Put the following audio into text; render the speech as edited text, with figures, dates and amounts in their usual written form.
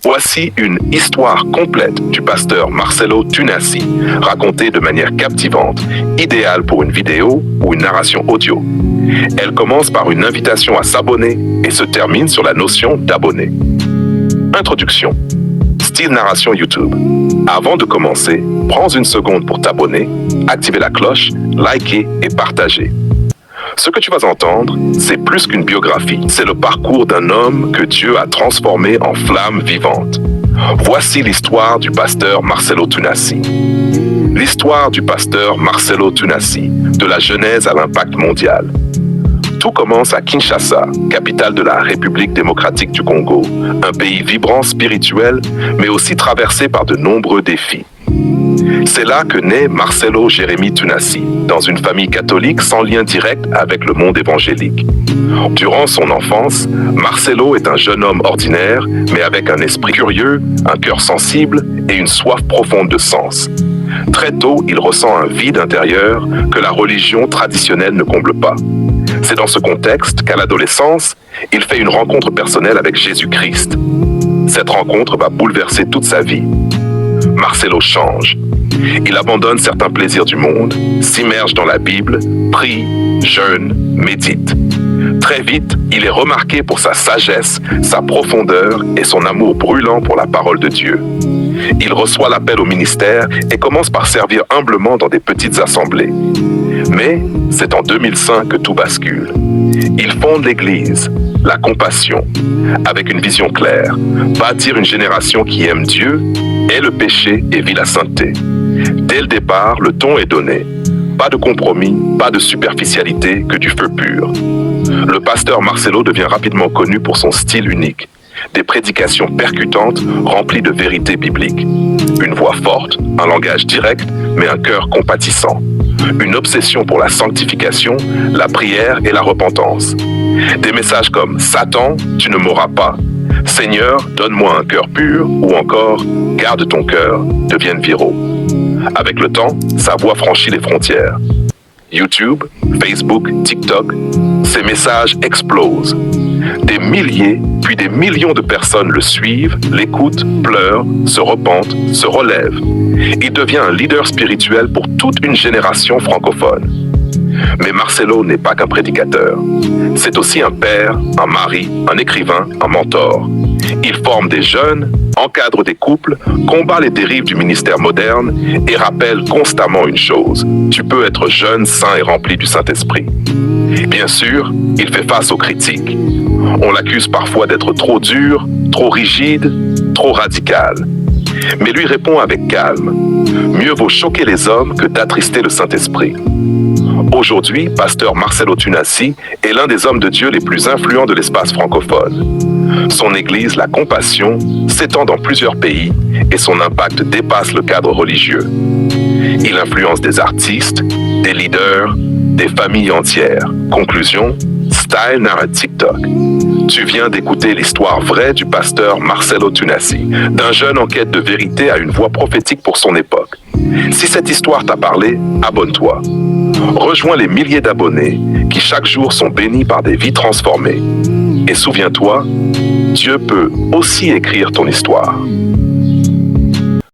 Voici une histoire complète du pasteur Marcelo Tunasi, racontée de manière captivante, idéale pour une vidéo ou une narration audio. Elle commence par une invitation à s'abonner et se termine sur la notion d'abonner. Introduction. Style narration YouTube. Avant de commencer, prends une seconde pour t'abonner, activer la cloche, liker et partager. Ce que tu vas entendre, c'est plus qu'une biographie. C'est le parcours d'un homme que Dieu a transformé en flamme vivante. Voici l'histoire du pasteur Marcelo Tunasi. L'histoire du pasteur Marcelo Tunasi, de la Genèse à l'impact mondial. Tout commence à Kinshasa, capitale de la République démocratique du Congo, un pays vibrant spirituel, mais aussi traversé par de nombreux défis. C'est là que naît Marcelo Jérémie Tunasi, dans une famille catholique sans lien direct avec le monde évangélique. Durant son enfance, Marcelo est un jeune homme ordinaire, mais avec un esprit curieux, un cœur sensible et une soif profonde de sens. Très tôt, il ressent un vide intérieur que la religion traditionnelle ne comble pas. C'est dans ce contexte qu'à l'adolescence, il fait une rencontre personnelle avec Jésus-Christ. Cette rencontre va bouleverser toute sa vie. Marcelo change. Il abandonne certains plaisirs du monde, s'immerge dans la Bible, prie, jeûne, médite. Très vite, il est remarqué pour sa sagesse, sa profondeur et son amour brûlant pour la parole de Dieu. Il reçoit l'appel au ministère et commence par servir humblement dans des petites assemblées. Mais c'est en 2005 que tout bascule. Il fonde l'Église, la compassion, avec une vision claire, bâtir une génération qui aime Dieu, hait le péché et vit la sainteté. Dès le départ, le ton est donné. Pas de compromis, pas de superficialité, que du feu pur. Le pasteur Marcelo devient rapidement connu pour son style unique. Des prédications percutantes remplies de vérités bibliques. Une voix forte, un langage direct, mais un cœur compatissant. Une obsession pour la sanctification, la prière et la repentance. Des messages comme « Satan, tu ne mourras pas »,« Seigneur, donne-moi un cœur pur » ou encore « Garde ton cœur » deviennent viraux. Avec le temps, sa voix franchit les frontières. YouTube, Facebook, TikTok, ces messages explosent. Des milliers, puis des millions de personnes le suivent, l'écoutent, pleurent, se repentent, se relèvent. Il devient un leader spirituel pour toute une génération francophone. Mais Marcelo n'est pas qu'un prédicateur. C'est aussi un père, un mari, un écrivain, un mentor. Il forme des jeunes, encadre des couples, combat les dérives du ministère moderne et rappelle constamment une chose: tu peux être jeune, saint et rempli du Saint-Esprit. Bien sûr, il fait face aux critiques. On l'accuse parfois d'être trop dur, trop rigide, trop radical. Mais lui répond avec calme: mieux vaut choquer les hommes que d'attrister le Saint-Esprit. Aujourd'hui, pasteur Marcelo Tunasi est l'un des hommes de Dieu les plus influents de l'espace francophone. Son église, la Compassion, s'étend dans plusieurs pays et son impact dépasse le cadre religieux. Il influence des artistes, des leaders, des familles entières. Conclusion, style narrative TikTok. Tu viens d'écouter l'histoire vraie du pasteur Marcelo Tunasi, d'un jeune en quête de vérité à une voix prophétique pour son époque. Si cette histoire t'a parlé, abonne-toi. Rejoins les milliers d'abonnés qui chaque jour sont bénis par des vies transformées. Et souviens-toi, Dieu peut aussi écrire ton histoire.